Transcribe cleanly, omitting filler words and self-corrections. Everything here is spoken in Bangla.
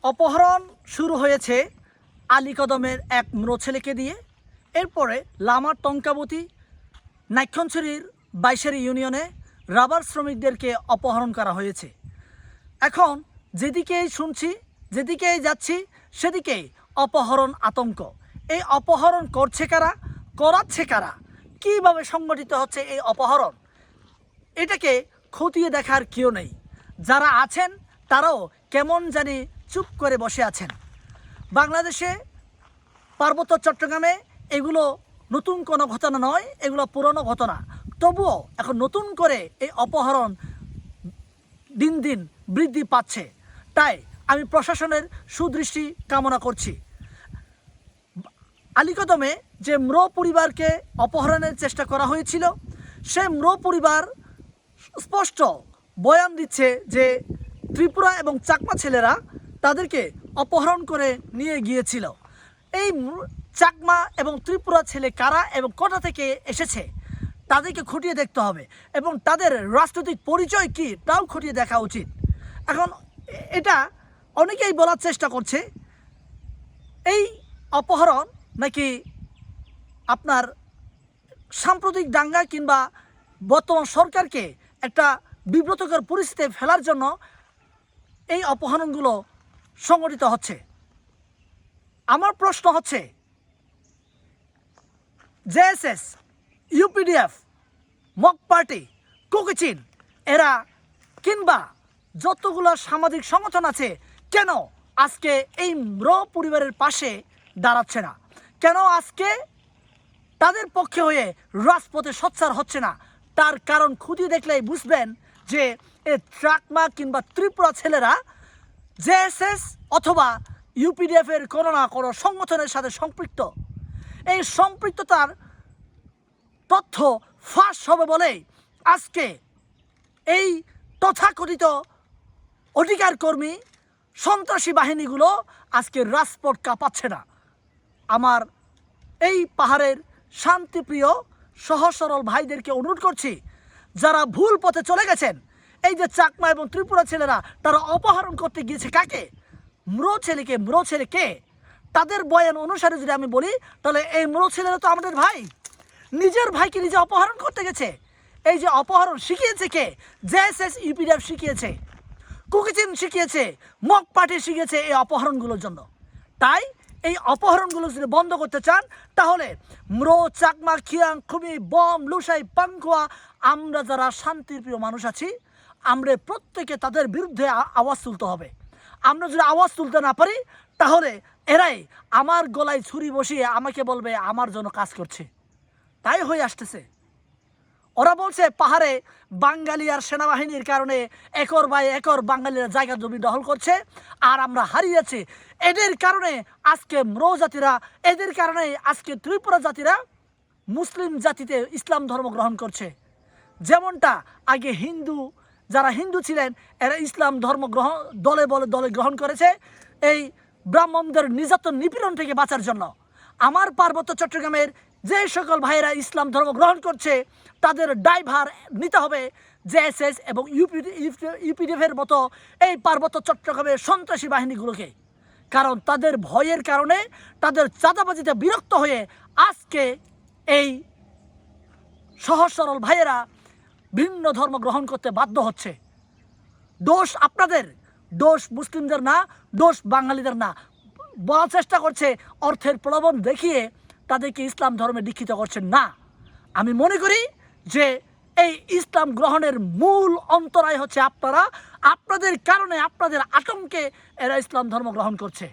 অপহরণ শুরু হয়েছে আলীকদমের এক মৃত ছেলেকে দিয়ে। এরপরে লামার টঙ্কাবতী নাইক্ষণছড়ির বাইশারি ইউনিয়নে রাবার শ্রমিকদেরকে অপহরণ করা হয়েছে। এখন যেদিকেই শুনছি, যেদিকেই যাচ্ছি, সেদিকেই অপহরণ আতঙ্ক। এই অপহরণ করছে কারা, করাচ্ছে কারা, কীভাবে সংগঠিত হচ্ছে এই অপহরণ, এটাকে খতিয়ে দেখার কেউ নেই। যারা আছেন তারাও কেমন জানি চুপ করে বসে আছেন। বাংলাদেশে পার্বত্য চট্টগ্রামে এগুলো নতুন কোনো ঘটনা নয়, এগুলো পুরনো ঘটনা। তবুও এখন নতুন করে এই অপহরণ দিন দিন বৃদ্ধি পাচ্ছে। তাই আমি প্রশাসনের সুদৃষ্টি কামনা করছি। আলীকদমে যে মৃত পরিবারকে অপহরণের চেষ্টা করা হয়েছিল, সে মৃত পরিবার স্পষ্ট বয়ান দিচ্ছে যে ত্রিপুরা এবং চাকমা ছেলেরা তাদেরকে অপহরণ করে নিয়ে গিয়েছিল। এই চাকমা এবং ত্রিপুরা ছেলে কারা এবং কোথা থেকে এসেছে তাদেরকে খতিয়ে দেখতে হবে, এবং তাদের রাজনৈতিক পরিচয় কী তাও খতিয়ে দেখা উচিত। এখন এটা অনেকেই বলার চেষ্টা করছে এই অপহরণ নাকি আপনার সাম্প্রতিক দাঙ্গা কিংবা বর্তমান সরকারকে একটা বিব্রতকর পরিস্থিতিতে ফেলার জন্য এই অপহরণগুলো সংগঠিত হচ্ছে। আমার প্রশ্ন হচ্ছে, JSS, UPDF, mock party, Kuki-Chin এরা কিংবা যতগুলো সামাজিক সংগঠন আছে, কেন আজকে এই মৃত পরিবারের পাশে দাঁড়াচ্ছে না? কেন আজকে তাদের পক্ষে হয়ে রাজপথে সোচ্চার হচ্ছে না? তার কারণ খুঁটিয়ে দেখলেই বুঝবেন যে এই চাকমা কিংবা ত্রিপুরা ছেলেরা জেএসএস অথবা ইউপিডিএফের কোনো না কোনো সংগঠনের সাথে সম্পৃক্ত। এই সম্পৃক্ততার তথ্য ফাঁস হবে বলেই আজকে এই তথাকথিত অধিকার কর্মী সন্ত্রাসী বাহিনীগুলো আজকে রাজপথ কাঁপাচ্ছে না। আমার এই পাহাড়ের শান্তিপ্রিয় সহজ সরল ভাইদেরকে অনুরোধ করছি, যারা ভুল পথে চলে গেছেন, এই যে চাকমা এবং ত্রিপুরা ছেলেরা তারা অপহরণ করতে গিয়েছে কাকে? মৃত ছেলেকে। মৃত ছেলে কে? তাদের বয়ান অনুসারে যদি আমি বলি, তাহলে এই মৃত ছেলেরা তো আমাদের ভাই, নিজের ভাইকে নিজে অপহরণ করতে গেছে। এই যে অপহরণ শিখিয়েছে কে? জেএসএস, ইউপিডিএফ শিখিয়েছে, কুকিচিন শিখিয়েছে, মক পার্টি শিখিয়েছে এই অপহরণগুলোর জন্য। তাই এই অপহরণগুলো যদি বন্ধ করতে চান, তাহলে মৃত চাকমা, খিয়াং, খুমি, বম, লুসাই, পাংখোয়া, আমরা যারা শান্তির প্রিয় মানুষ আছি, আমরা প্রত্যেকে তাদের বিরুদ্ধে আওয়াজ তুলতে হবে। আমরা যদি আওয়াজ তুলতে না পারি, তাহলে এরাই আমার গলায় ছুরি বসিয়ে আমাকে বলবে আমার জন্য কাজ করছে। তাই হয়ে আসতেছে। ওরা বলছে পাহাড়ে বাঙালি আর সেনাবাহিনীর কারণে একর বাই একর বাঙালিরা জায়গা জমি দখল করছে আর আমরা হারিয়েছি। এদের কারণে আজকে মৃত জাতিরা, এদের কারণে আজকে ত্রিপুরা জাতিরা মুসলিম জাতিতে ইসলাম ধর্ম গ্রহণ করছে। যেমনটা আগে যারা হিন্দু ছিলেন এরা ইসলাম ধর্ম দলে গ্রহণ করেছে এই ব্রাহ্মণদের নির্যাতন নিপীড়ন থেকে বাঁচার জন্য। আমার পার্বত্য চট্টগ্রামের যে সকল ভাইয়েরা ইসলাম ধর্ম গ্রহণ করছে তাদের দায়ভার নিতে হবে জেএসএস এবং ইউপিডিএফের মতো এই পার্বত্য চট্টগ্রামের সন্ত্রাসী বাহিনীগুলোকে। কারণ তাদের ভয়ের কারণে, তাদের চাঁদাবাজিতে বিরক্ত হয়ে আজকে এই সহজ সরল ভাইয়েরা ভিন্ন ধর্ম গ্রহণ করতে বাধ্য হচ্ছে। দোষ আপনাদের, দোষ মুসলিমদের না, দোষ বাঙালিদের না। বলার চেষ্টা করছে অর্থের প্রলোভন দেখিয়ে তাদেরকে ইসলাম ধর্মে দীক্ষিত করছেন না। আমি মনে করি যে এই ইসলাম গ্রহণের মূল অন্তরায় হচ্ছে আপনারা। আপনাদের কারণে, আপনাদের আতঙ্কে এরা ইসলাম ধর্ম গ্রহণ করছে।